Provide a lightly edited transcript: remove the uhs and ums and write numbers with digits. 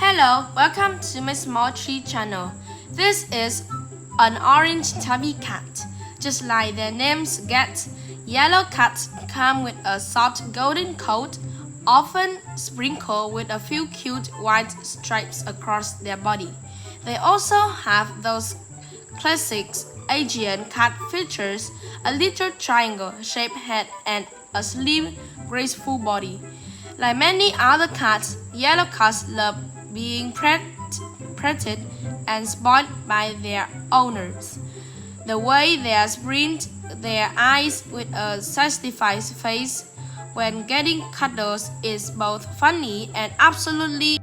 Hello, welcome to my small tree channel. This is an orange tabby cat. Just like their names get, yellow cats come with a soft golden coat, often sprinkled with a few cute white stripes across their body. They also have those classic Asian cat features, a little triangle-shaped head and a slim, graceful body. Like many other cats, yellow cats love being petted and spoiled by their owners. The way they sprint their eyes with a satisfied face when getting cuddles is both funny and absolutely